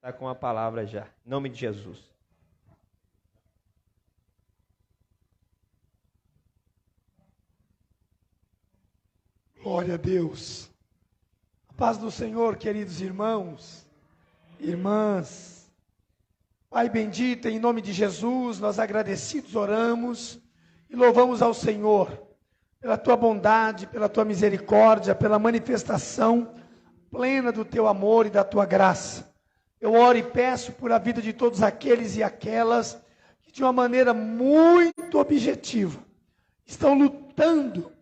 Está com a palavra já. Em nome de Jesus. Glória a Deus. A paz do Senhor, queridos irmãos, irmãs. Pai bendito, em nome de Jesus, nós agradecidos oramos e louvamos ao Senhor pela tua bondade, pela tua misericórdia, pela manifestação plena do teu amor e da tua graça. Eu oro e peço por a vida de todos aqueles e aquelas que de uma maneira muito objetiva estão lutando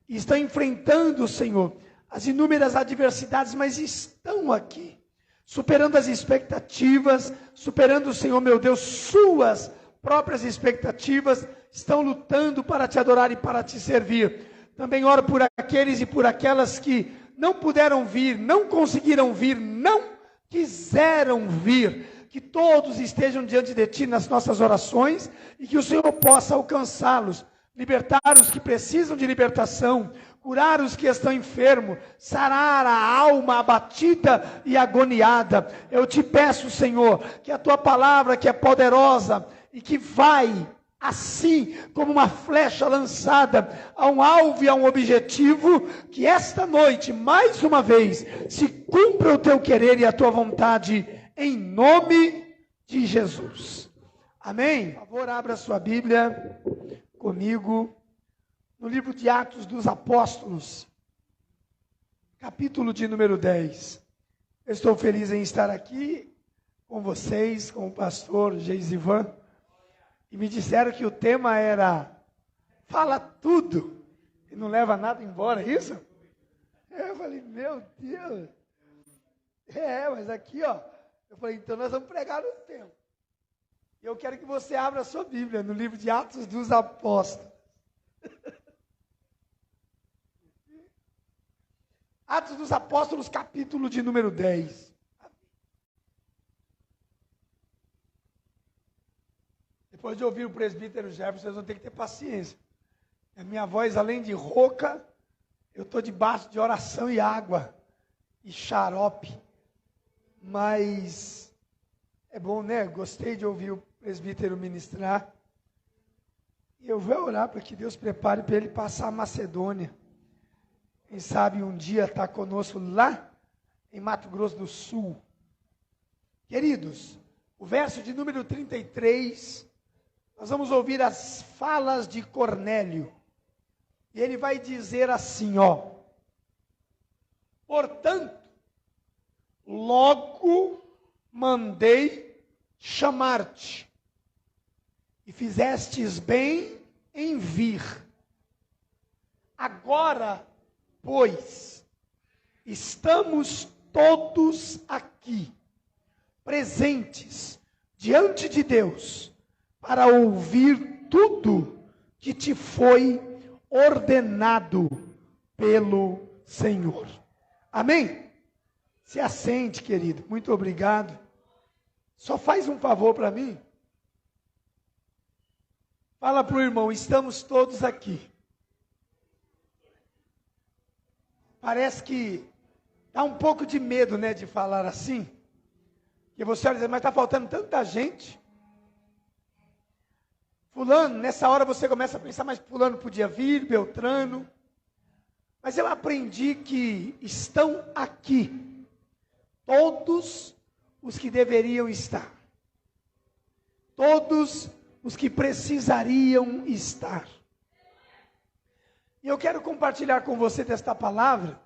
e estão enfrentando, Senhor, as inúmeras adversidades, mas estão aqui, superando as expectativas, superando, Senhor meu Deus, suas próprias expectativas, estão lutando para te adorar e para te servir. Também oro por aqueles e por aquelas que não puderam vir, não conseguiram vir, não quiseram vir, que todos estejam diante de Ti nas nossas orações e que o Senhor possa alcançá-los, libertar os que precisam de libertação, curar os que estão enfermos, sarar a alma abatida e agoniada. Eu te peço, Senhor, que a Tua palavra, que é poderosa e que vai assim como uma flecha lançada a um alvo e a um objetivo, que esta noite, mais uma vez, se cumpra o teu querer e a tua vontade, em nome de Jesus. Amém? Por favor, abra sua Bíblia comigo, no livro de Atos dos Apóstolos, capítulo de número 10. Eu estou feliz em estar aqui com vocês, com o pastor Geisivan. E me disseram que o tema era fala tudo e não leva nada embora, é isso? Eu falei, meu Deus. Mas aqui, ó, eu falei, então nós vamos pregar no tema. E eu quero que você abra a sua Bíblia no livro de Atos dos Apóstolos. Atos dos Apóstolos, capítulo de número 10. Depois de ouvir o presbítero Jefferson, vocês vão ter que ter paciência. A minha voz, além de rouca, eu estou debaixo de oração e água e xarope. Mas é bom, né? Gostei de ouvir o presbítero ministrar. E eu vou orar para que Deus prepare para ele passar a Macedônia. Quem sabe um dia estar conosco lá em Mato Grosso do Sul. Queridos, o verso de número 33... nós vamos ouvir as falas de Cornélio. E ele vai dizer assim, ó. Portanto, logo mandei chamar-te, e fizestes bem em vir. Agora, pois, estamos todos aqui, presentes, diante de Deus, para ouvir tudo que te foi ordenado pelo Senhor. Amém? Se assente, querido. Muito obrigado. Só faz um favor para mim. Fala para o irmão, estamos todos aqui. Parece que dá um pouco de medo, né, de falar assim. Que você olha e diz, mas está faltando tanta gente. Fulano, nessa hora você começa a pensar, mas fulano podia vir, Beltrano. Mas eu aprendi que estão aqui todos os que deveriam estar. Todos os que precisariam estar. E eu quero compartilhar com você desta palavra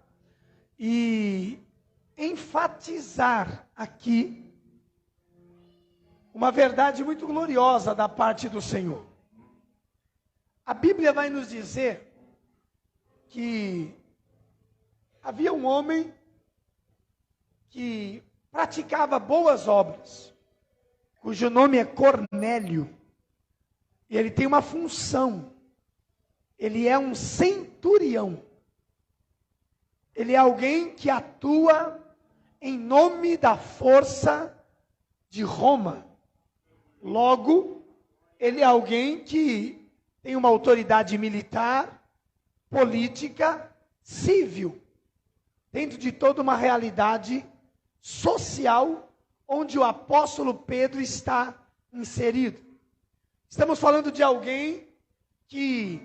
e enfatizar aqui uma verdade muito gloriosa da parte do Senhor. A Bíblia vai nos dizer que havia um homem que praticava boas obras, cujo nome é Cornélio, e ele tem uma função, ele é um centurião, ele é alguém que atua em nome da força de Roma. Logo, ele é alguém que tem uma autoridade militar, política, civil, dentro de toda uma realidade social onde o apóstolo Pedro está inserido. Estamos falando de alguém que,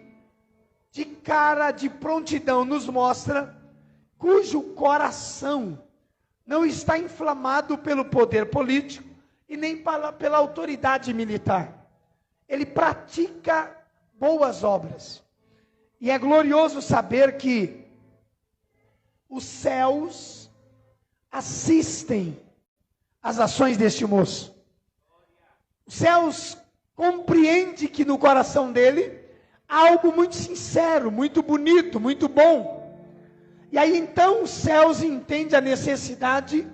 de cara, de prontidão, nos mostra cujo coração não está inflamado pelo poder político e nem pela autoridade militar. Ele pratica boas obras. E é glorioso saber que os céus assistem às ações deste moço. Os céus compreendem que no coração dele há algo muito sincero, muito bonito, muito bom. E aí então os céus entendem a necessidade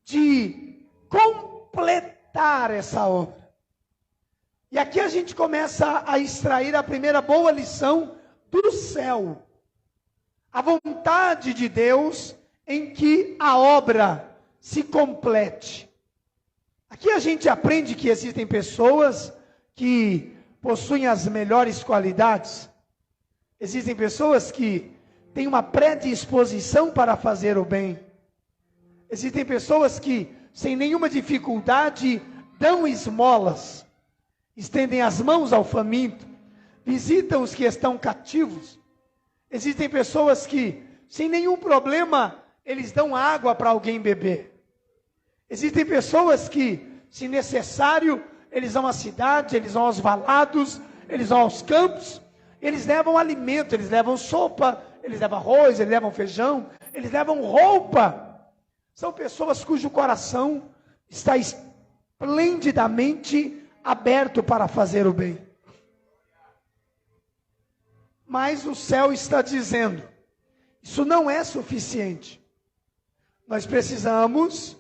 de completar essa obra. E aqui a gente começa a extrair a primeira boa lição do céu. A vontade de Deus em que a obra se complete. Aqui a gente aprende que existem pessoas que possuem as melhores qualidades. Existem pessoas que têm uma predisposição para fazer o bem. Existem pessoas que, sem nenhuma dificuldade, dão esmolas, estendem as mãos ao faminto, visitam os que estão cativos. Existem pessoas que, sem nenhum problema, eles dão água para alguém beber. Existem pessoas que, se necessário, eles vão à cidade, eles vão aos valados, eles vão aos campos, eles levam alimento, eles levam sopa, eles levam arroz, eles levam feijão, eles levam roupa. São pessoas cujo coração está esplendidamente aberto para fazer o bem. Mas o céu está dizendo, isso não é suficiente. Nós precisamos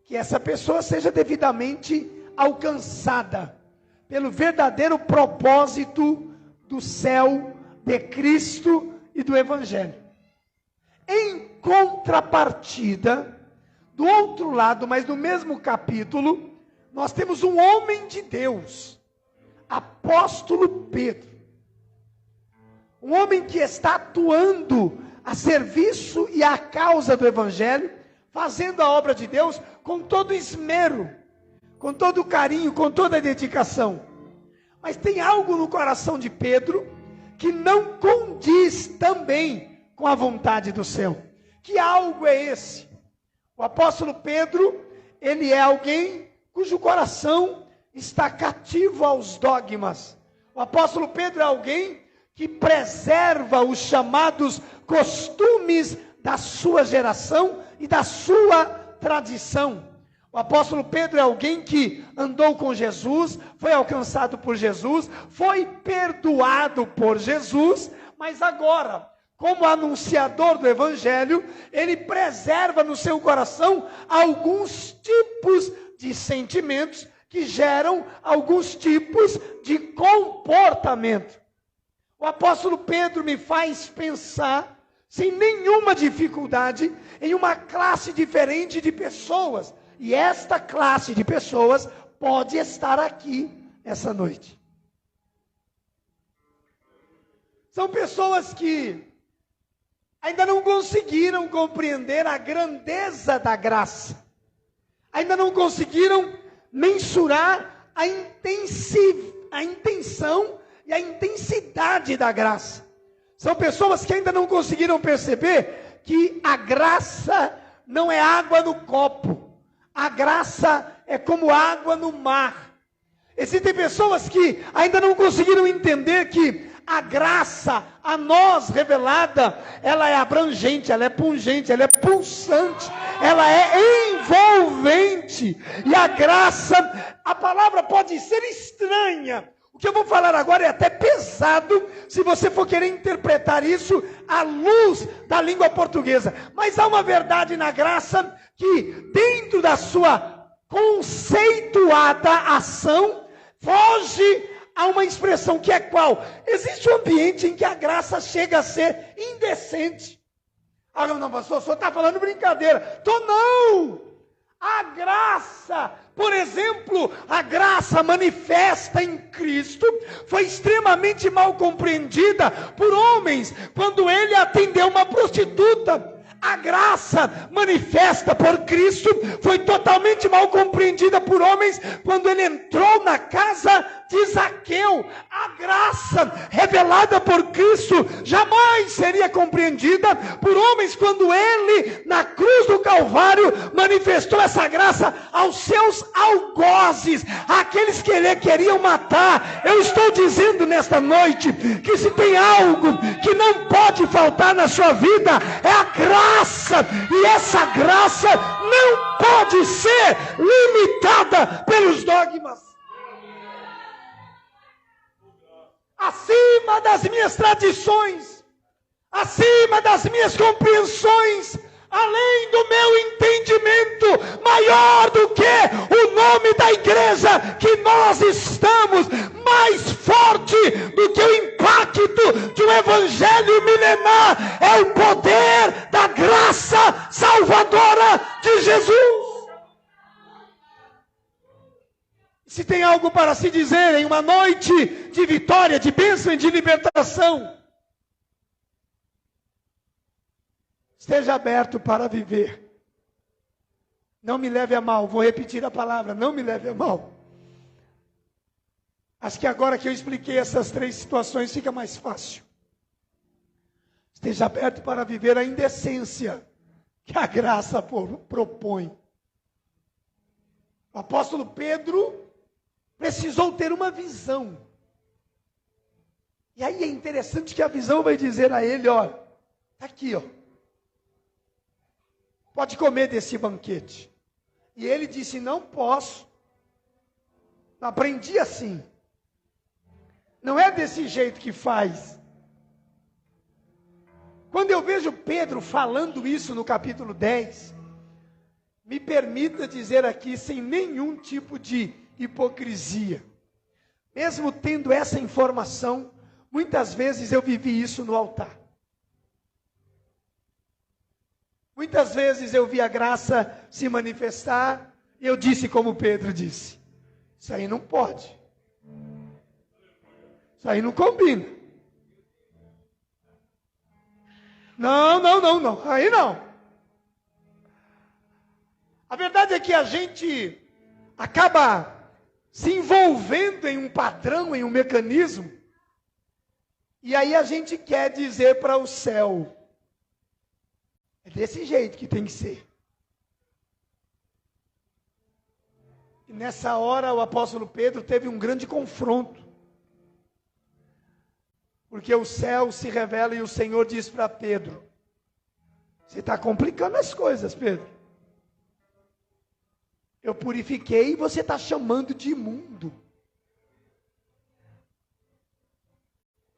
que essa pessoa seja devidamente alcançada pelo verdadeiro propósito do céu, de Cristo e do Evangelho. Em contrapartida, do outro lado, mas no mesmo capítulo, nós temos um homem de Deus, apóstolo Pedro. Um homem que está atuando a serviço e à causa do Evangelho, fazendo a obra de Deus com todo esmero, com todo carinho, com toda dedicação. Mas tem algo no coração de Pedro que não condiz também com a vontade do céu. Que algo é esse? O apóstolo Pedro, ele é alguém cujo coração está cativo aos dogmas. O apóstolo Pedro é alguém que preserva os chamados costumes da sua geração e da sua tradição. O apóstolo Pedro é alguém que andou com Jesus, foi alcançado por Jesus, foi perdoado por Jesus, mas agora, como anunciador do Evangelho, ele preserva no seu coração alguns tipos de sentimentos que geram alguns tipos de comportamento. O apóstolo Pedro me faz pensar, sem nenhuma dificuldade, em uma classe diferente de pessoas. E esta classe de pessoas pode estar aqui essa noite. São pessoas que ainda não conseguiram compreender a grandeza da graça. Ainda não conseguiram mensurar a intenção e a intensidade da graça. São pessoas que ainda não conseguiram perceber que a graça não é água no copo. A graça é como água no mar. Existem pessoas que ainda não conseguiram entender que a graça a nós revelada, ela é abrangente, ela é pungente, ela é pulsante, ela é envolvente. E a graça, a palavra pode ser estranha. O que eu vou falar agora é até pesado, se você for querer interpretar isso à luz da língua portuguesa. Mas há uma verdade na graça que, dentro da sua conceituada ação, foge a uma expressão que é qual? Existe um ambiente em que a graça chega a ser indecente. Ah, não, pastor, o senhor está falando brincadeira. Não! A graça, por exemplo, a graça manifesta em Cristo, foi extremamente mal compreendida por homens, quando ele atendeu uma prostituta. A graça manifesta por Cristo foi totalmente mal compreendida por homens quando ele entrou na casa de Zaqueu. A graça revelada por Cristo jamais seria compreendida por homens quando ele, na cruz do Calvário, manifestou essa graça aos seus algozes, aqueles que ele queriam matar. Eu estou dizendo nesta noite que se tem algo que não pode faltar na sua vida, é a graça, e essa graça não pode ser limitada pelos dogmas. Acima das minhas tradições, acima das minhas compreensões, além do meu entendimento, maior do que o nome da igreja que nós estamos, mais forte do que o impacto de um evangelho milenar, é o poder da graça salvadora de Jesus. Se tem algo para se dizer em uma noite de vitória, de bênção e de libertação, esteja aberto para viver. Não me leve a mal, vou repetir a palavra, não me leve a mal. Acho que agora que eu expliquei essas 3 situações fica mais fácil. Esteja aberto para viver a indecência que a graça propõe. O apóstolo Pedro precisou ter uma visão. E aí é interessante que a visão vai dizer a ele, olha, está aqui, ó. Pode comer desse banquete. E ele disse, não posso. Aprendi assim. Não é desse jeito que faz. Quando eu vejo Pedro falando isso no capítulo 10, me permita dizer aqui, sem nenhum tipo de hipocrisia, mesmo tendo essa informação, muitas vezes eu vivi isso no altar. Muitas vezes eu vi a graça se manifestar, e eu disse como Pedro disse, isso aí não pode. Isso aí não combina. Não, aí não. A verdade é que a gente acaba se envolvendo em um padrão, em um mecanismo, e aí a gente quer dizer para o céu, é desse jeito que tem que ser. E nessa hora o apóstolo Pedro teve um grande confronto, porque o céu se revela e o Senhor diz para Pedro, você está complicando as coisas, Pedro. Eu purifiquei e você está chamando de imundo.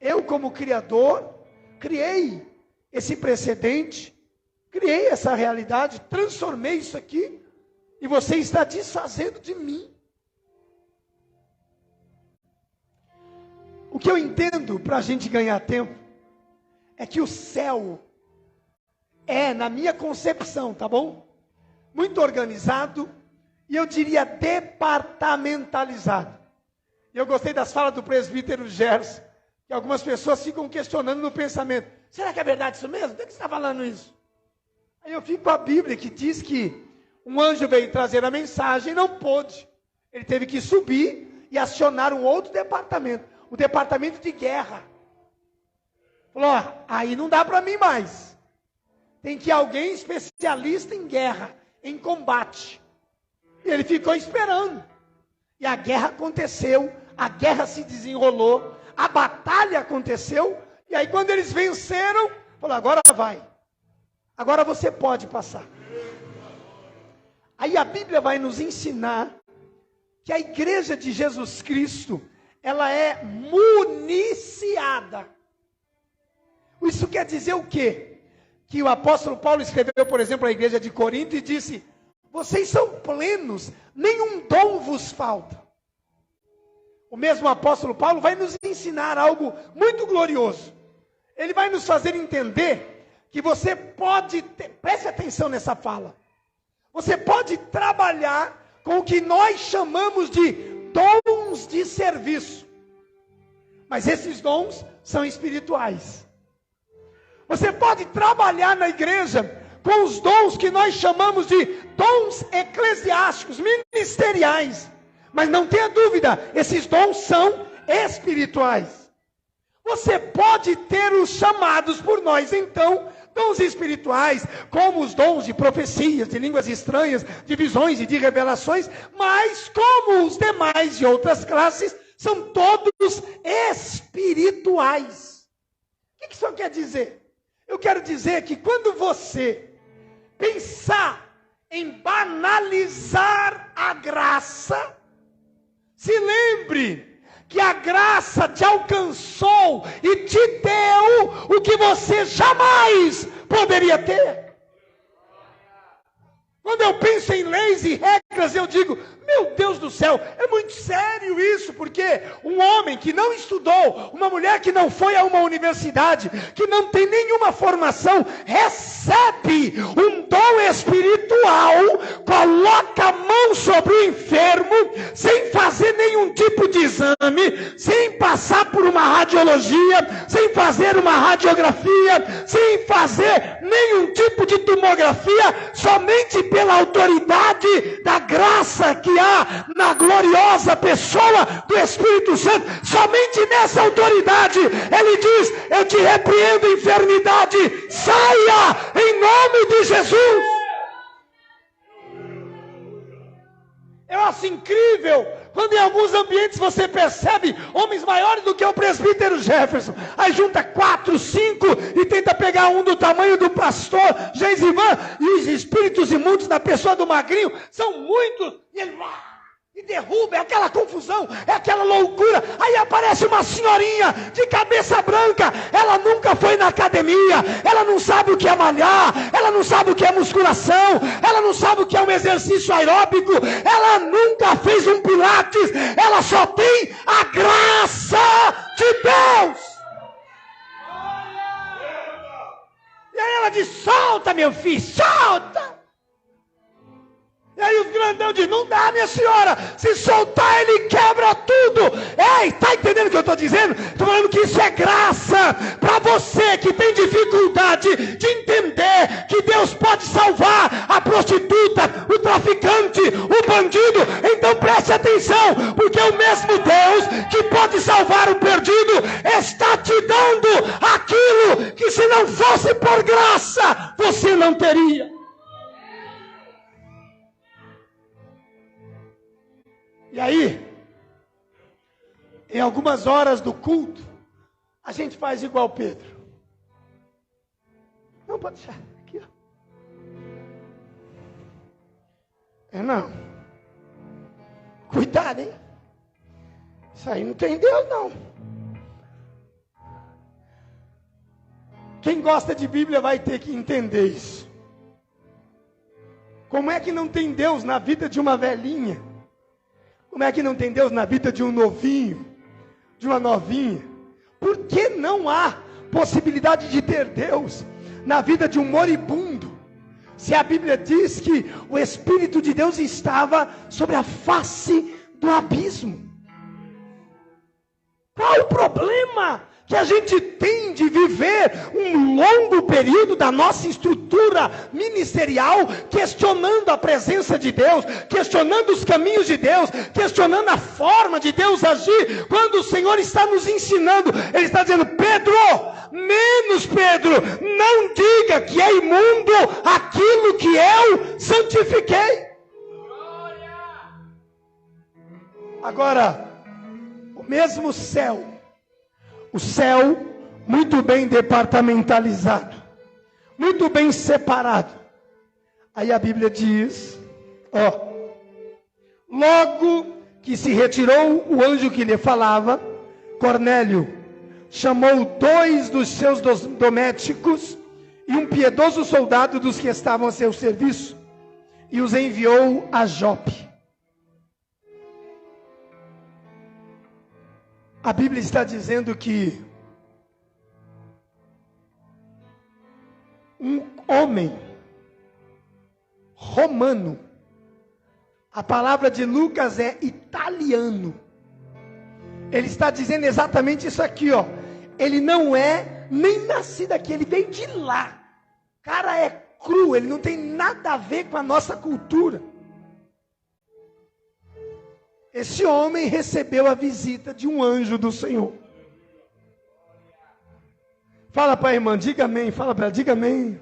Eu, como Criador, criei esse precedente, criei essa realidade, transformei isso aqui, e você está desfazendo de mim. O que eu entendo para a gente ganhar tempo, é que o céu é, na minha concepção, tá bom? Muito organizado, e eu diria departamentalizado. E eu gostei das falas do presbítero Gerson, que algumas pessoas ficam questionando no pensamento. Será que é verdade isso mesmo? Por que você está falando isso? Aí eu fico com a Bíblia que diz que um anjo veio trazer a mensagem e não pôde. Ele teve que subir e acionar um outro departamento. O departamento de guerra. Falou, ó, aí não dá para mim mais. Tem que ir alguém especialista em guerra, em combate. E ele ficou esperando. E a guerra aconteceu, a guerra se desenrolou, a batalha aconteceu, e aí quando eles venceram, falou, agora vai. Agora você pode passar. Aí a Bíblia vai nos ensinar que a igreja de Jesus Cristo, ela é municiada. Isso quer dizer o quê? Que o apóstolo Paulo escreveu, por exemplo, à igreja de Corinto e disse, vocês são plenos, nenhum dom vos falta. O mesmo apóstolo Paulo vai nos ensinar algo muito glorioso. Ele vai nos fazer entender que você pode, preste atenção nessa fala, você pode trabalhar com o que nós chamamos de dons de serviço. Mas esses dons são espirituais. Você pode trabalhar na igreja com os dons que nós chamamos de dons eclesiásticos, ministeriais. Mas não tenha dúvida, esses dons são espirituais. Você pode ter os chamados por nós, então, dons espirituais, como os dons de profecias, de línguas estranhas, de visões e de revelações, mas como os demais de outras classes, são todos espirituais. O que isso quer dizer? Eu quero dizer que quando você pensar em banalizar a graça, se lembre que a graça te alcançou e te deu o que você jamais poderia ter. Quando eu penso em leis e regras, eu digo, meu Deus do céu, é muito sério isso, porque um homem que não estudou, uma mulher que não foi a uma universidade, que não tem nenhuma formação, recebe um dom espiritual, coloca a mão sobre o enfermo, sem fazer nenhum tipo de exame, sem passar por uma radiologia, sem fazer uma radiografia, sem fazer nenhum tipo de tomografia, somente pela autoridade da graça que há na gloriosa pessoa do Espírito Santo. Somente nessa autoridade ele diz: eu te repreendo, enfermidade, saia em nome de Jesus. Eu acho incrível quando em alguns ambientes você percebe homens maiores do que o presbítero Jefferson, aí junta 4, 5 e tenta pegar um do tamanho do pastor Geisivan, e os espíritos imundos na pessoa do magrinho são muitos, e ele e derruba, é aquela confusão, é aquela loucura. Aí aparece uma senhorinha de cabeça branca, ela nunca foi na academia, ela não sabe o que é malhar, ela não sabe o que é musculação, ela não sabe o que é um exercício aeróbico, ela nunca fez um pilates, ela só tem a graça de Deus. E aí ela diz: solta, meu filho, solta. E aí os grandão dizem: não dá, minha senhora, se soltar ele quebra tudo. Ei, está entendendo o que eu estou dizendo? Estou falando que isso é graça para você que tem dificuldade de entender que Deus pode salvar a prostituta, o traficante, o bandido. Então preste atenção, porque o mesmo Deus que pode salvar o perdido está te dando aquilo que, se não fosse por graça, você não teria. E aí, em algumas horas do culto, a gente faz igual Pedro. Não, pode deixar aqui, ó. Não. Cuidado, hein? Isso aí não tem Deus, não. Quem gosta de Bíblia vai ter que entender isso. Como é que não tem Deus na vida de uma velhinha? Como é que não tem Deus na vida de um novinho, de uma novinha? Por que não há possibilidade de ter Deus na vida de um moribundo? Se a Bíblia diz que o Espírito de Deus estava sobre a face do abismo. Qual o problema que a gente tem de viver um longo período da nossa estrutura ministerial questionando a presença de Deus, questionando os caminhos de Deus, questionando a forma de Deus agir, quando o Senhor está nos ensinando? Ele está dizendo: Pedro, menos Pedro, não diga que é imundo aquilo que eu santifiquei. Agora, o mesmo céu, o céu muito bem departamentalizado, muito bem separado. Aí a Bíblia diz, logo que se retirou o anjo que lhe falava, Cornélio chamou 2 dos seus domésticos e um piedoso soldado dos que estavam a seu serviço, e os enviou a Jope. A Bíblia está dizendo que um homem romano, a palavra de Lucas é italiano, ele está dizendo exatamente isso aqui, ele não é nem nascido aqui, ele veio de lá. O cara é cru, ele não tem nada a ver com a nossa cultura. Esse homem recebeu a visita de um anjo do Senhor. Fala para a irmã, diga amém. Fala para ela, diga amém.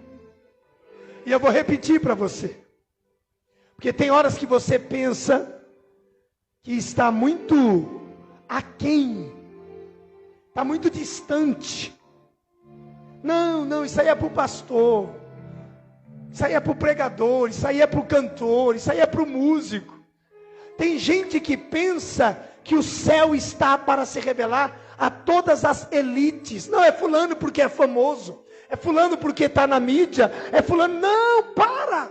E eu vou repetir para você. Porque tem horas que você pensa que está muito aquém. Está muito distante. Não, isso aí é para o pastor. Isso aí é para o pregador. Isso aí é para o cantor. Isso aí é para o músico. Tem gente que pensa que o céu está para se revelar a todas as elites. Não, é fulano porque é famoso. É fulano porque está na mídia. É fulano. Não, para!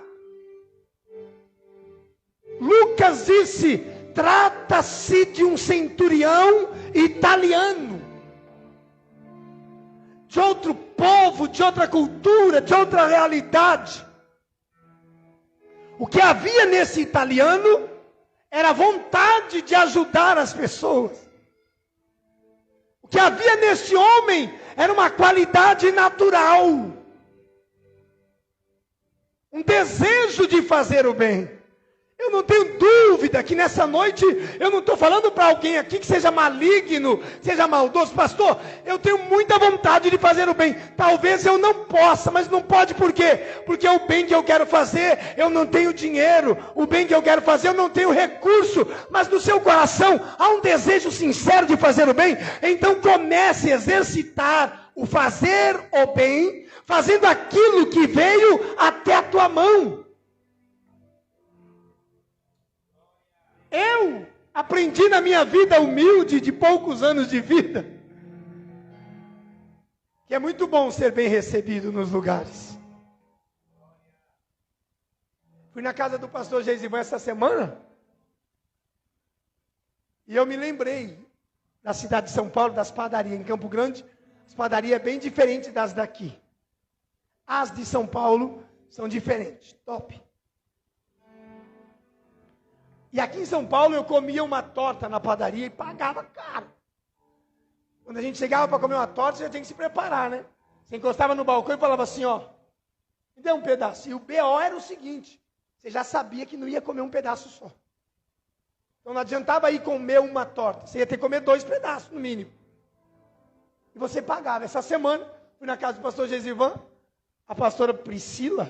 Lucas disse, trata-se de um centurião italiano. De outro povo, de outra cultura, de outra realidade. O que havia nesse italiano era a vontade de ajudar as pessoas. O que havia nesse homem era uma qualidade natural. Um desejo de fazer o bem. Eu não tenho dúvida que nessa noite, eu não estou falando para alguém aqui que seja maligno, seja maldoso. Pastor, eu tenho muita vontade de fazer o bem. Talvez eu não possa, mas não pode por quê? Porque o bem que eu quero fazer, eu não tenho dinheiro. O bem que eu quero fazer, eu não tenho recurso. Mas no seu coração, há um desejo sincero de fazer o bem. Então comece a exercitar o fazer o bem, fazendo aquilo que veio até a tua mão. Eu aprendi na minha vida humilde, de poucos anos de vida, que é muito bom ser bem recebido nos lugares. Fui na casa do pastor Geisivan essa semana, e eu me lembrei da cidade de São Paulo, das padarias em Campo Grande. As padarias é bem diferentes das daqui. As de São Paulo são diferentes, top. E aqui em São Paulo eu comia uma torta na padaria e pagava caro. Quando a gente chegava para comer uma torta, você já tinha que se preparar, né? Você encostava no balcão e falava assim, ó, me dê um pedaço. E o BO era o seguinte, você já sabia que não ia comer um pedaço só. Então não adiantava ir comer uma torta, você ia ter que comer 2 pedaços no mínimo. E você pagava. Essa semana, fui na casa do pastor Geisivan, a pastora Priscila,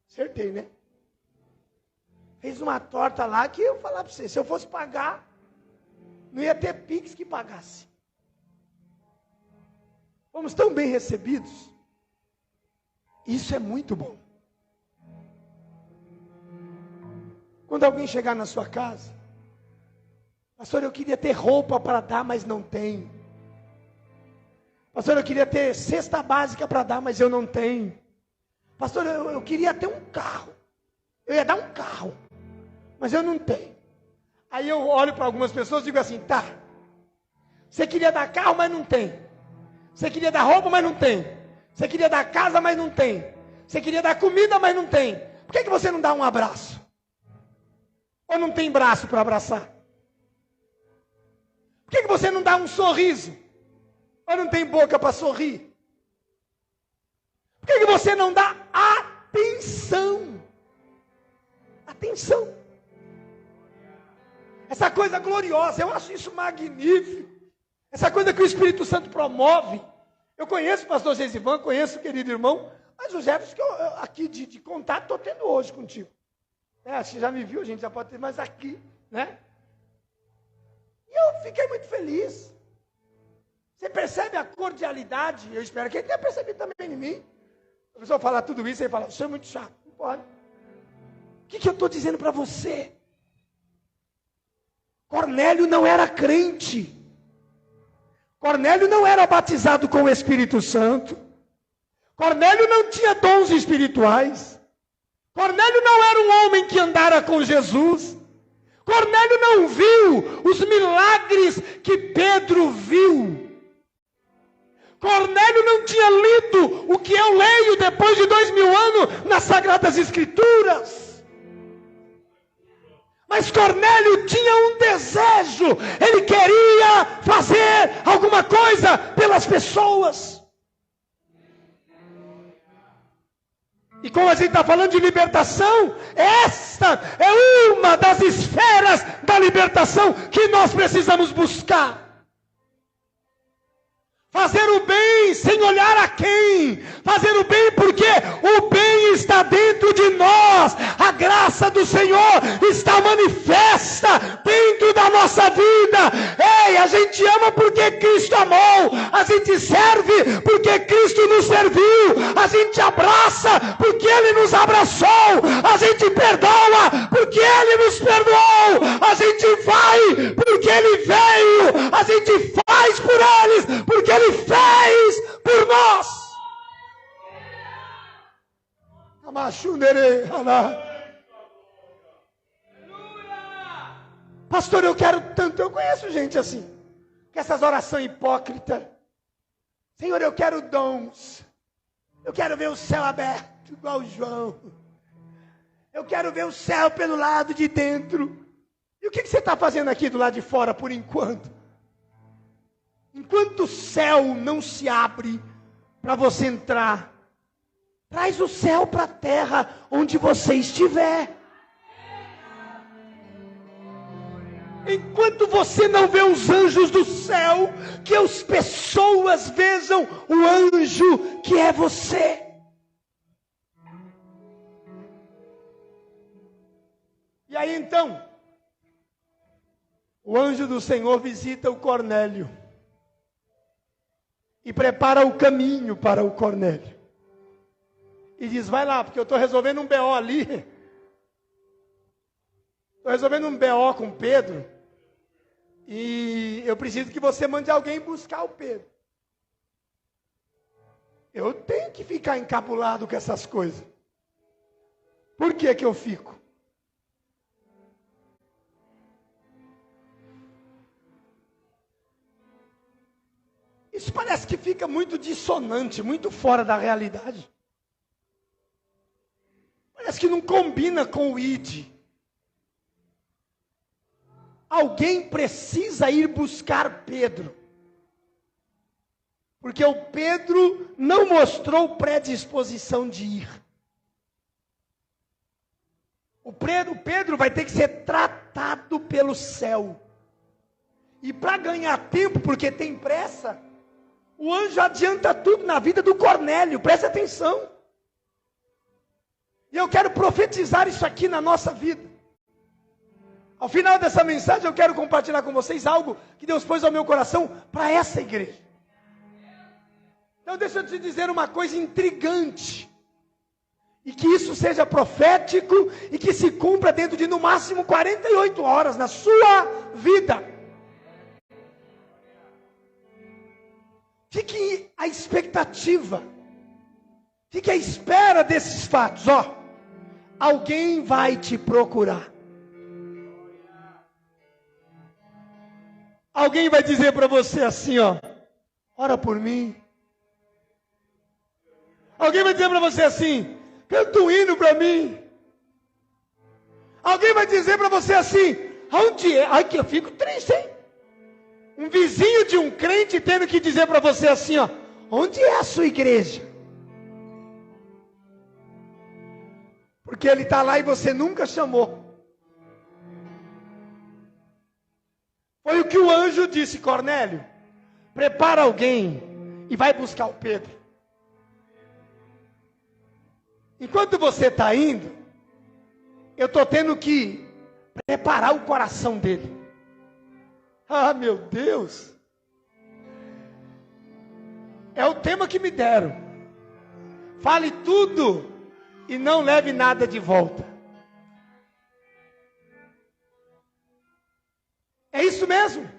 acertei, né? Fez uma torta lá que eu falava para você, se eu fosse pagar, não ia ter Pix que pagasse. Fomos tão bem recebidos. Isso é muito bom. Quando alguém chegar na sua casa, pastor, eu queria ter roupa para dar, mas não tenho. Pastor, eu queria ter cesta básica para dar, mas eu não tenho. Pastor, eu queria ter um carro. Eu ia dar um carro, mas eu não tenho. Aí eu olho para algumas pessoas e digo assim, tá, você queria dar carro, mas não tem. Você queria dar roupa, mas não tem. Você queria dar casa, mas não tem. Você queria dar comida, mas não tem. Por que você não dá um abraço? Ou não tem braço para abraçar? Por que você não dá um sorriso? Ou não tem boca para sorrir? Por que você não dá atenção? Atenção. Essa coisa gloriosa, eu acho isso magnífico. Essa coisa que o Espírito Santo promove. Eu conheço o pastor Geisivan, conheço o querido irmão, mas os Jefferson que eu aqui de contato estou tendo hoje contigo. Você já me viu, a gente já pode ter mais aqui, né? E eu fiquei muito feliz. Você percebe a cordialidade? Eu espero que ele tenha percebido também em mim. A pessoa falar tudo isso e fala, isso é muito chato. Não pode. O que eu estou dizendo para você? Cornélio não era crente. Cornélio não era batizado com o Espírito Santo. Cornélio não tinha dons espirituais. Cornélio não era um homem que andara com Jesus. Cornélio não viu os milagres que Pedro viu. Cornélio não tinha lido o que eu leio depois de 2000 anos nas Sagradas Escrituras. Mas Cornélio tinha um desejo, ele queria fazer alguma coisa pelas pessoas. E como a gente está falando de libertação, esta é uma das esferas da libertação que nós precisamos buscar. Fazer o bem sem olhar a quem. Fazer o bem porque o bem está dentro de nós. A graça do Senhor está manifesta dentro da nossa vida. Ei, a gente ama porque Cristo amou. A gente serve porque Cristo nos serviu. A gente abraça porque Ele nos abraçou. A gente perdoa porque Ele nos perdoou. A gente vai porque Ele veio. A gente faz por eles porque Ele fez por nós. Pastor, eu quero tanto. Eu conheço gente assim, que essas orações hipócritas. Senhor, eu quero dons. Eu quero ver o céu aberto, igual João. Eu quero ver o céu pelo lado de dentro. E o que você está fazendo aqui do lado de fora por enquanto? Enquanto o céu não se abre para você entrar, traz o céu para a terra onde você estiver. Enquanto você não vê os anjos do céu, que as pessoas vejam o anjo que é você. E aí então, o anjo do Senhor visita o Cornélio. E prepara o caminho para o Cornélio. E diz, vai lá, porque eu estou resolvendo um BO ali. Estou resolvendo um BO com Pedro. E eu preciso que você mande alguém buscar o Pedro. Eu tenho que ficar encabulado com essas coisas. Por que que eu fico? Isso parece que fica muito dissonante, muito fora da realidade. Parece que não combina com o ID. Alguém precisa ir buscar Pedro. Porque o Pedro não mostrou predisposição de ir. O Pedro vai ter que ser tratado pelo céu. E para ganhar tempo, porque tem pressa, o anjo adianta tudo na vida do Cornélio, presta atenção. E eu quero profetizar isso aqui na nossa vida. Ao final dessa mensagem eu quero compartilhar com vocês algo que Deus pôs ao meu coração para essa igreja. Então deixa eu te dizer uma coisa intrigante. E que isso seja profético e que se cumpra dentro de no máximo 48 horas na sua vida. Fique à expectativa. Fique à espera desses fatos. Alguém vai te procurar. Alguém vai dizer para você assim, ora por mim. Alguém vai dizer para você assim, canta um hino para mim. Alguém vai dizer para você assim, onde é? Ai, que eu fico triste, hein? Um vizinho de um crente tendo que dizer para você assim, onde é a sua igreja? Porque ele está lá e você nunca chamou. Foi o que o anjo disse, Cornélio, prepara alguém e vai buscar o Pedro. Enquanto você está indo, eu estou tendo que preparar o coração dele. Ah, meu Deus! É o tema que me deram. Fale tudo e não leve nada de volta. É isso mesmo.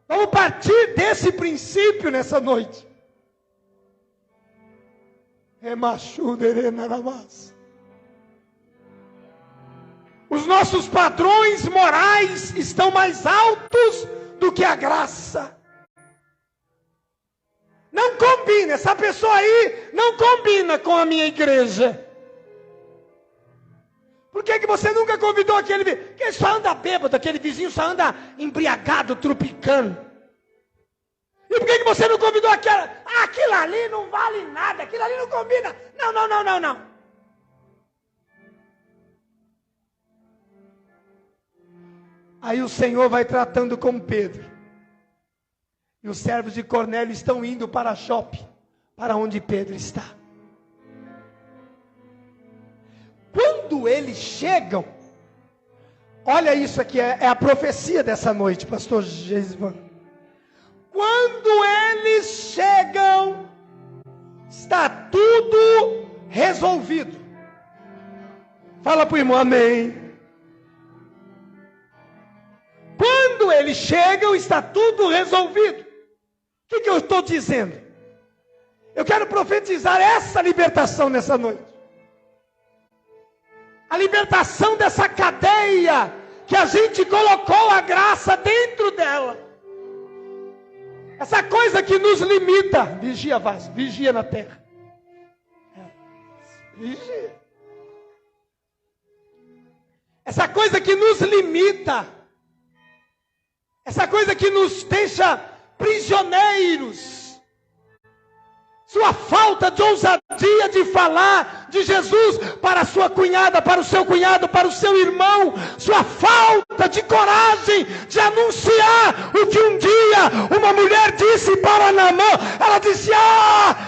Vamos partir desse princípio nessa noite. Os nossos padrões morais estão mais altos do que a graça. Não combina, essa pessoa aí não combina com a minha igreja. Por que você nunca convidou aquele vizinho? Porque ele só anda bêbado, aquele vizinho só anda embriagado, trupicando. E por que você não convidou aquela? Ah, aquilo ali não vale nada, aquilo ali não combina. Não. Aí o Senhor vai tratando com Pedro. E os servos de Cornélio estão indo para Jope, para onde Pedro está. Quando eles chegam, olha isso aqui, é a profecia dessa noite, pastor Geisvan. Quando eles chegam, está tudo resolvido. Fala para o irmão, amém. Quando eles chegam, está tudo resolvido. O que eu estou dizendo? Eu quero profetizar essa libertação nessa noite. A libertação dessa cadeia que a gente colocou a graça dentro dela. Essa coisa que nos limita. Vigia, Vasco, vigia na terra. Vigia. Essa coisa que nos limita. Essa coisa que nos deixa prisioneiros. Sua falta de ousadia de falar de Jesus para a sua cunhada, para o seu cunhado, para o seu irmão. Sua falta de coragem de anunciar o que um dia uma mulher disse para Naamã. Ela disse,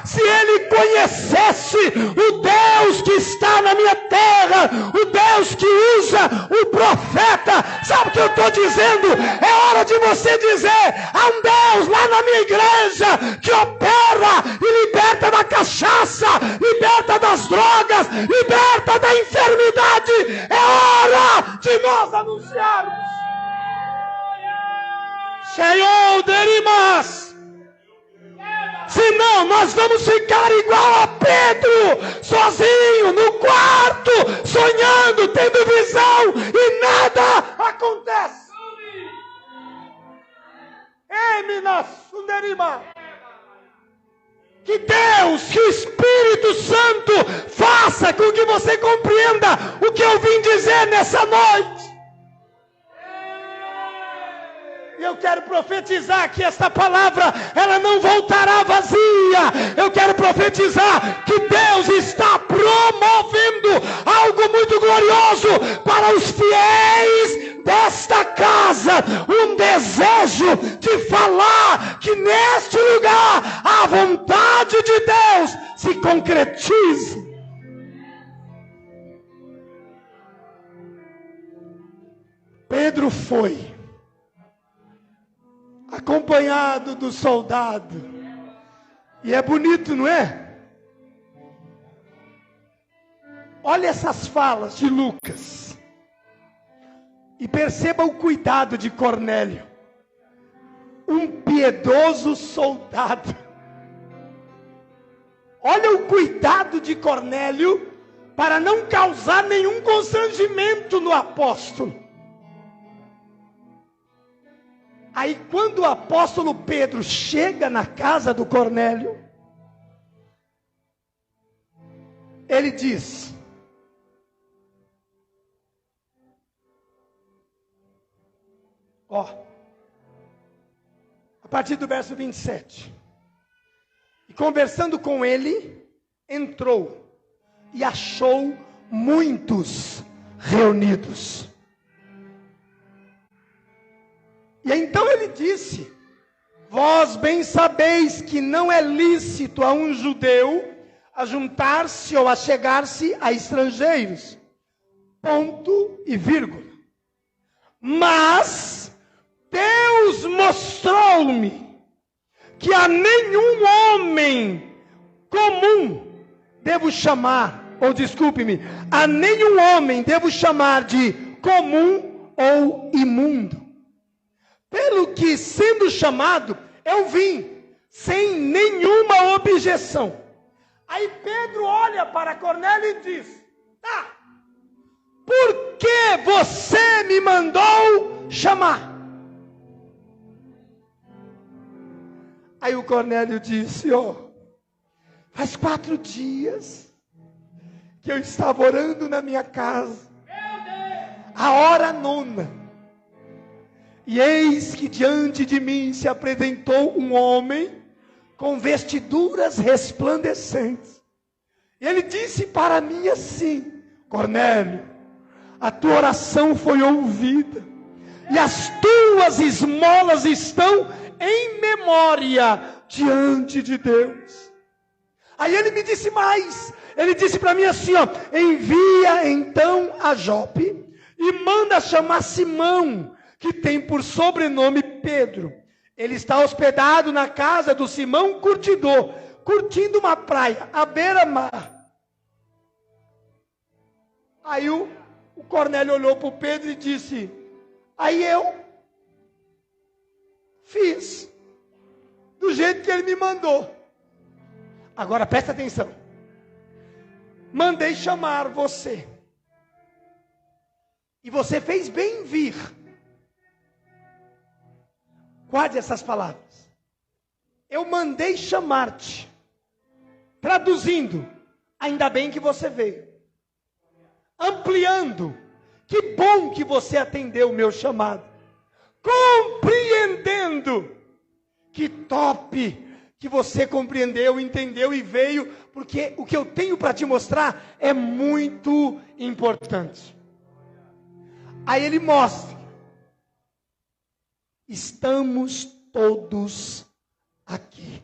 se ele conhecesse o Deus que está na minha terra, o Deus que usa o profeta. Sabe o que eu estou dizendo? É hora de você dizer, há um Deus lá na minha igreja que opera e liberta da cachaça, liberta das drogas, liberta da enfermidade. É hora de nós anunciarmos. Senhor, derimas. Senão nós vamos ficar igual a Pedro, sozinho no quarto, sonhando, tendo visão e nada acontece. Ei, Minas, Sunderima. Que Deus, que o Espírito Santo faça com que você compreenda o que eu vim dizer nessa noite. E eu quero profetizar que esta palavra, ela não voltará vazia. Eu quero profetizar que Deus está promovendo algo muito glorioso para os fiéis desta casa. Um desejo de falar que neste lugar a vontade de Deus se concretize. Pedro foi acompanhado do soldado. E é bonito, não é? Olha essas falas de Lucas. E perceba o cuidado de Cornélio. Um piedoso soldado. Olha o cuidado de Cornélio para não causar nenhum constrangimento no apóstolo. Aí quando o apóstolo Pedro chega na casa do Cornélio, ele diz, a partir do verso 27, e conversando com ele, entrou e achou muitos reunidos. E então ele disse, vós bem sabeis que não é lícito a um judeu ajuntar-se ou achegar-se a estrangeiros. Ponto e vírgula. Mas Deus mostrou-me que a nenhum homem comum devo chamar, ou desculpe-me, a nenhum homem devo chamar de comum ou imundo. Pelo que, sendo chamado, eu vim, sem nenhuma objeção. Aí Pedro olha para Cornélio e diz, por que você me mandou chamar? Aí o Cornélio disse, faz 4 dias que eu estava orando na minha casa, a hora 9. E eis que diante de mim se apresentou um homem com vestiduras resplandecentes. E ele disse para mim assim: Cornélio, a tua oração foi ouvida, e as tuas esmolas estão em memória diante de Deus. Aí ele me disse mais, ele disse para mim assim, ó: envia então a Jope e manda chamar Simão, que tem por sobrenome Pedro. Ele está hospedado na casa do Simão Curtidor, curtindo uma praia à beira-mar. Aí o Cornélio olhou para o Pedro e disse: aí eu fiz do jeito que ele me mandou. Agora presta atenção. Mandei chamar você, e você fez bem em vir. Guarde essas palavras. Eu mandei chamar-te. Traduzindo, ainda bem que você veio. Ampliando, que bom que você atendeu o meu chamado. Compreendendo, que top que você compreendeu, entendeu e veio, porque o que eu tenho para te mostrar é muito importante. Aí ele mostra: estamos todos aqui.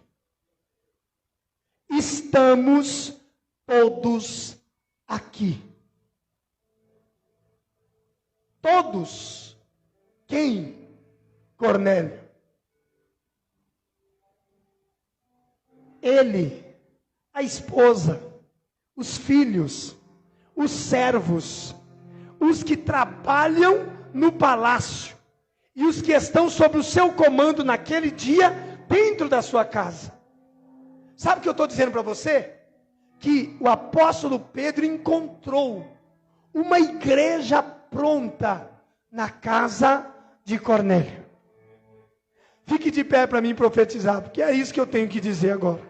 Estamos todos aqui. Todos. Quem? Cornélio. Ele, a esposa, os filhos, os servos, os que trabalham no palácio e os que estão sob o seu comando naquele dia dentro da sua casa. Sabe o que eu estou dizendo para você? Que o apóstolo Pedro encontrou uma igreja pronta na casa de Cornélio. Fique de pé para mim profetizar, porque é isso que eu tenho que dizer agora.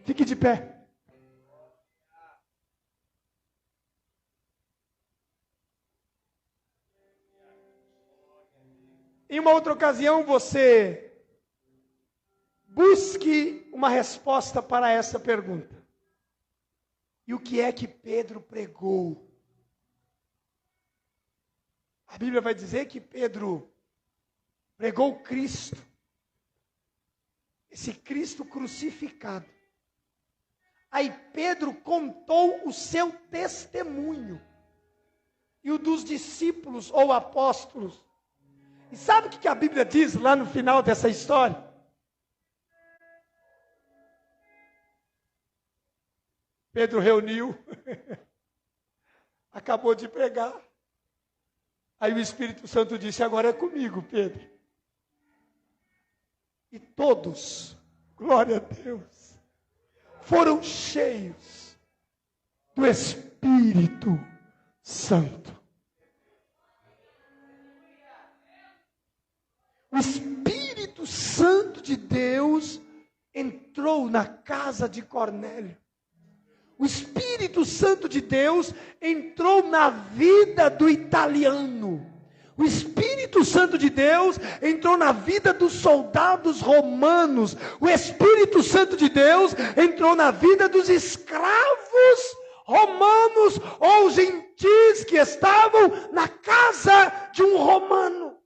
Fique de pé. Em uma outra ocasião você busque uma resposta para essa pergunta. E o que é que Pedro pregou? A Bíblia vai dizer que Pedro pregou Cristo. Esse Cristo crucificado. Aí Pedro contou o seu testemunho. E o dos discípulos ou apóstolos. E sabe o que a Bíblia diz lá no final dessa história? Pedro reuniu, acabou de pregar. Aí o Espírito Santo disse: agora é comigo, Pedro. E todos, glória a Deus, foram cheios do Espírito Santo. O Espírito Santo de Deus entrou na casa de Cornélio. O Espírito Santo de Deus entrou na vida do italiano. O Espírito Santo de Deus entrou na vida dos soldados romanos. O Espírito Santo de Deus entrou na vida dos escravos romanos ou gentis que estavam na casa de um romano.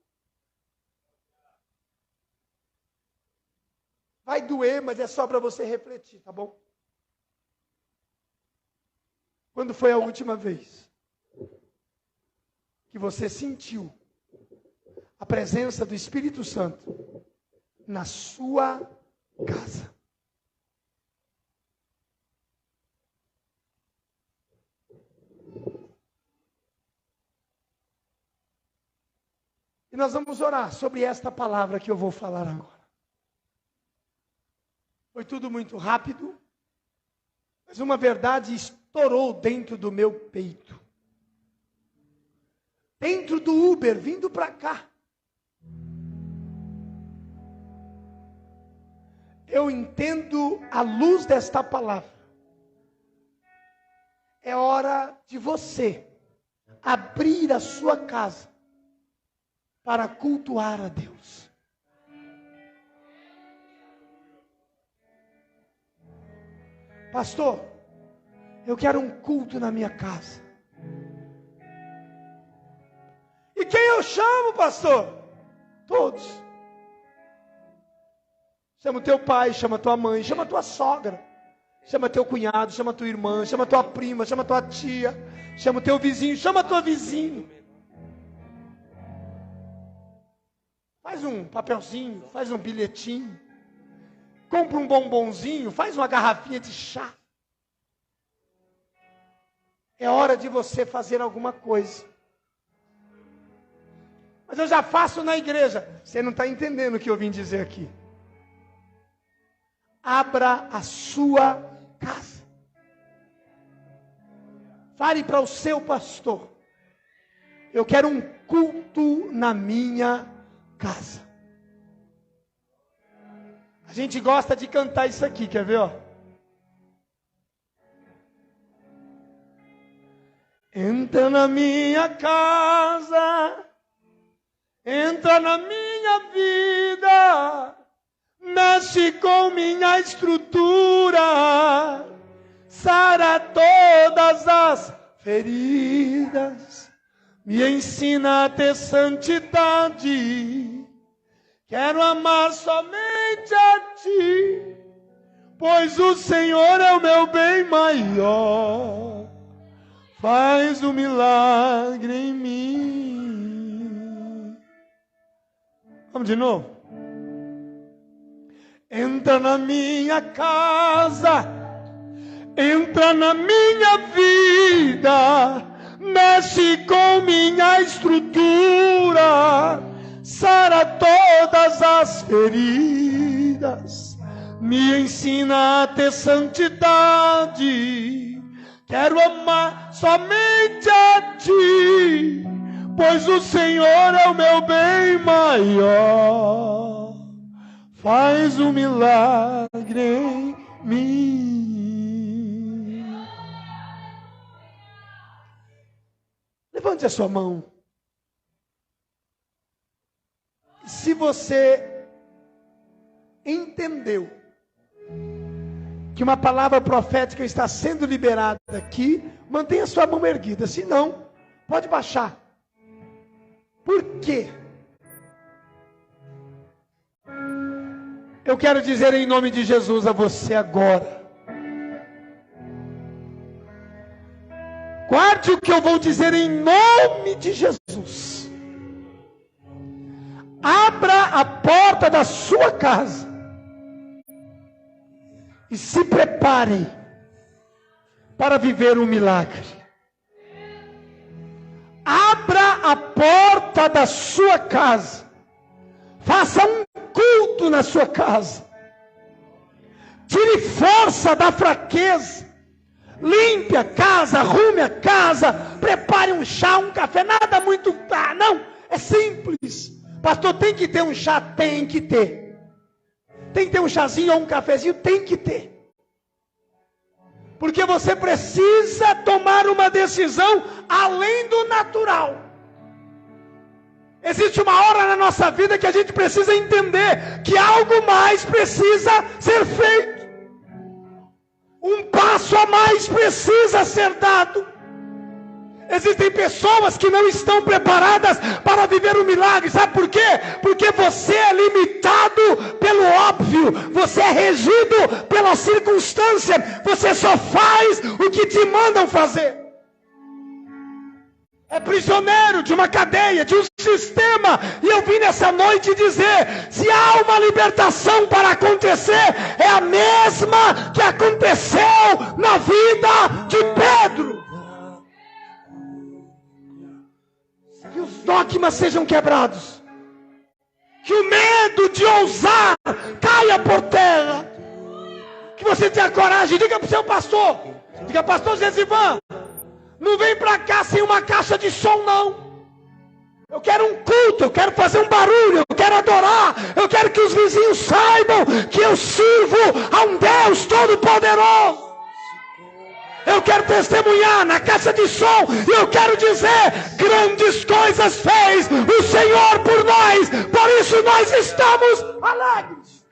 Vai doer, mas é só para você refletir, tá bom? Quando foi a última vez que você sentiu a presença do Espírito Santo na sua casa? E nós vamos orar sobre esta palavra que eu vou falar agora. Foi tudo muito rápido, mas uma verdade estourou dentro do meu peito. Dentro do Uber, vindo para cá. Eu entendo a luz desta palavra. É hora de você abrir a sua casa para cultuar a Deus. Pastor, eu quero um culto na minha casa. E quem eu chamo, pastor? Todos. Chama o teu pai, chama a tua mãe, chama a tua sogra, chama teu cunhado, chama a tua irmã, chama a tua prima, chama a tua tia, chama o teu vizinho, chama a tua vizinha. Faz um papelzinho, faz um bilhetinho, compra um bombonzinho, faz uma garrafinha de chá. É hora de você fazer alguma coisa. Mas eu já faço na igreja. Você não está entendendo o que eu vim dizer aqui. Abra a sua casa. Fale para o seu pastor: eu quero um culto na minha casa. A gente gosta de cantar isso aqui, quer ver? Ó? Entra na minha casa, entra na minha vida, mexe com minha estrutura, sara todas as feridas, me ensina a ter santidade, quero amar somente a Ti, pois o Senhor é o meu bem maior, faz um milagre em mim. Vamos de novo? Entra na minha casa, entra na minha vida, mexe com minha estrutura, sara todas as feridas, me ensina a ter santidade, quero amar somente a Ti, pois o Senhor é o meu bem maior, faz um milagre em mim. Levante a sua mão. Se você entendeu que uma palavra profética está sendo liberada aqui, mantenha a sua mão erguida. Se não, pode baixar. Por quê? Eu quero dizer em nome de Jesus a você agora. Guarde o que eu vou dizer em nome de Jesus. Abra a porta da sua casa e se prepare para viver um milagre. Abra a porta da sua casa. Faça um culto na sua casa. Tire força da fraqueza. Limpe a casa, arrume a casa, prepare um chá, um café, nada muito, não, é simples. Pastor, tem que ter um chá? Tem que ter. Tem que ter um chazinho ou um cafezinho? Tem que ter. Porque você precisa tomar uma decisão além do natural. Existe uma hora na nossa vida que a gente precisa entender que algo mais precisa ser feito. Um passo a mais precisa ser dado. Existem pessoas que não estão preparadas para viver o milagre. Sabe por quê? Porque você é limitado pelo óbvio. Você é regido pela circunstância. Você só faz o que te mandam fazer. É prisioneiro de uma cadeia, de um sistema. E eu vim nessa noite dizer: se há uma libertação para acontecer, é a mesma que aconteceu na vida de Pedro. Que os dogmas sejam quebrados, que o medo de ousar caia por terra, que você tenha coragem. Diga para o seu pastor, diga: pastor Gesivan, não vem para cá sem uma caixa de som, não. Eu quero um culto, eu quero fazer um barulho, eu quero adorar, eu quero que os vizinhos saibam que eu sirvo a um Deus todo-poderoso. Eu quero testemunhar na caixa de som, e eu quero dizer: grandes coisas fez o Senhor por nós estamos alegres.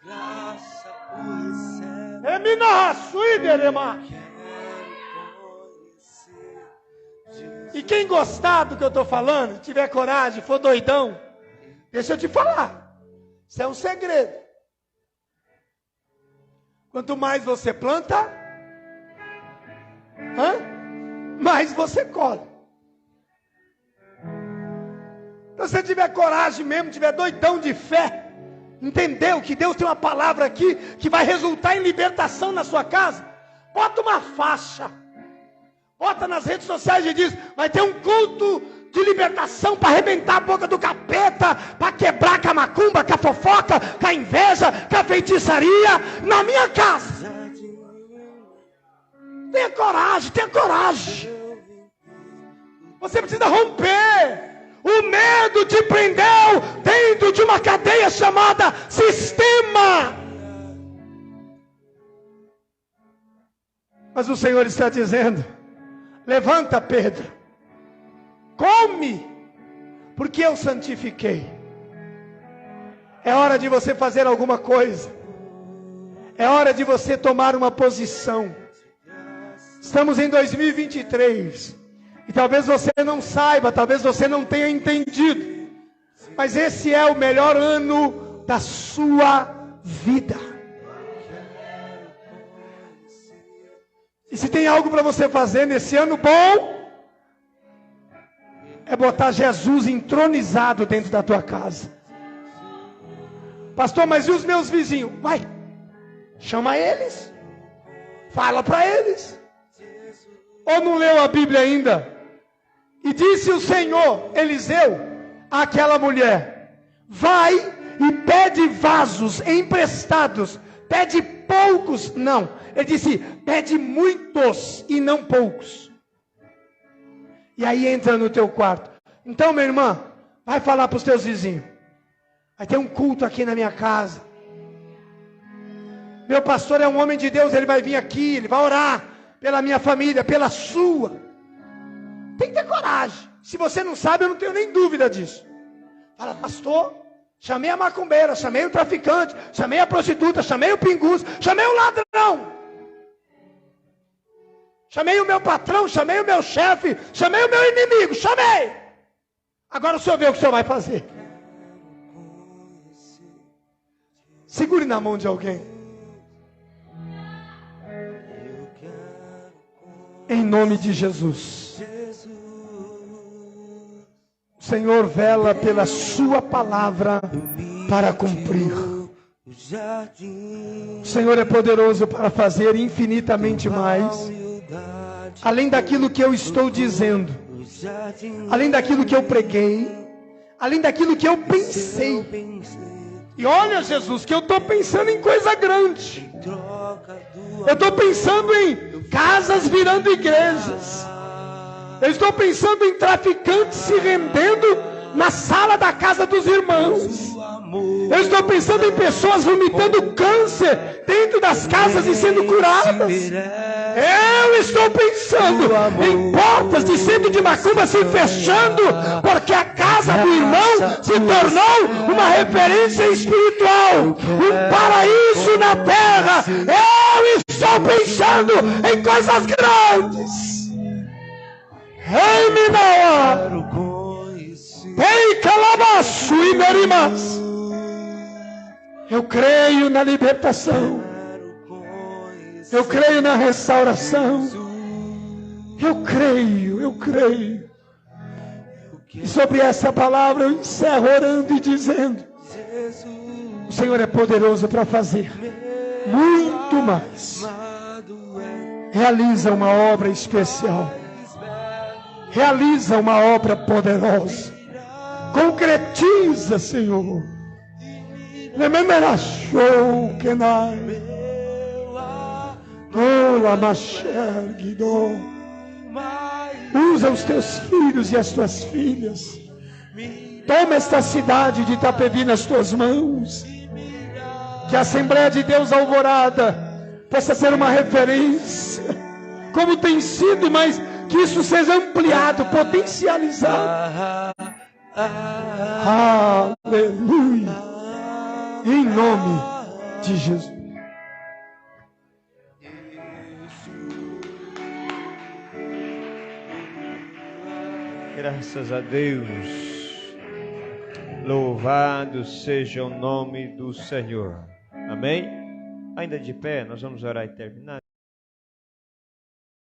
E quem gostar do que eu estou falando, tiver coragem, for doidão, deixa eu te falar. Isso é um segredo. Quanto mais você planta, mais você colhe. Então, se você tiver coragem mesmo, tiver doidão de fé, entendeu que Deus tem uma palavra aqui que vai resultar em libertação na sua casa, bota uma faixa, bota nas redes sociais e diz: vai ter um culto de libertação para arrebentar a boca do capeta, para quebrar com a macumba, com a fofoca, com a inveja, com a feitiçaria na minha casa. Tenha coragem, tenha coragem. Você precisa romper. O medo te prendeu dentro de uma cadeia chamada sistema. Mas o Senhor está dizendo: levanta, Pedro, come, porque eu santifiquei. É hora de você fazer alguma coisa. É hora de você tomar uma posição. Estamos em 2023. E talvez você não saiba, talvez você não tenha entendido, mas esse é o melhor ano da sua vida. E se tem algo para você fazer nesse ano bom, é botar Jesus entronizado dentro da tua casa. Pastor, mas e os meus vizinhos? Vai, chama eles, fala para eles. Ou não leu a Bíblia ainda? E disse o Senhor, Eliseu, àquela mulher: vai e pede vasos emprestados. Pede poucos, não. Ele disse: pede muitos e não poucos. E aí entra no teu quarto. Então, minha irmã, vai falar para os teus vizinhos: vai ter um culto aqui na minha casa. Meu pastor é um homem de Deus, ele vai vir aqui, ele vai orar pela minha família, pela sua. Tem que ter coragem. Se você não sabe, eu não tenho nem dúvida disso. Fala: pastor, chamei a macumbeira, chamei o traficante, chamei a prostituta, chamei o pinguço, chamei o ladrão, chamei o meu patrão, chamei o meu chefe, chamei o meu inimigo, chamei. Agora o senhor vê o que o senhor vai fazer. Segure na mão de alguém. Em nome de Jesus. O Senhor vela pela sua palavra para cumprir. O Senhor é poderoso para fazer infinitamente mais, além daquilo que eu estou dizendo, além daquilo que eu preguei, além daquilo que eu pensei. E olha, Jesus, que eu estou pensando em coisa grande. Eu estou pensando em casas virando igrejas. Eu estou pensando em traficantes se rendendo na sala da casa dos irmãos. Eu estou pensando em pessoas vomitando câncer dentro das casas e sendo curadas. Eu estou pensando em portas de centro de macumba se fechando, porque a casa do irmão se tornou uma referência espiritual, um paraíso na terra. Eu estou pensando em coisas grandes. Eu creio na libertação. Eu creio na restauração. Eu creio. E sobre essa palavra eu encerro orando e dizendo: o Senhor é poderoso para fazer muito mais. Realiza uma obra especial. Realiza uma obra poderosa. Concretiza, Senhor. Usa os teus filhos e as tuas filhas. Toma esta cidade de Itapevi nas tuas mãos. Que a Assembleia de Deus Alvorada possa ser uma referência, como tem sido, mas que isso seja ampliado, potencializado. Aleluia. Em nome de Jesus. Graças a Deus. Louvado seja o nome do Senhor. Amém? Ainda de pé, nós vamos orar e terminar.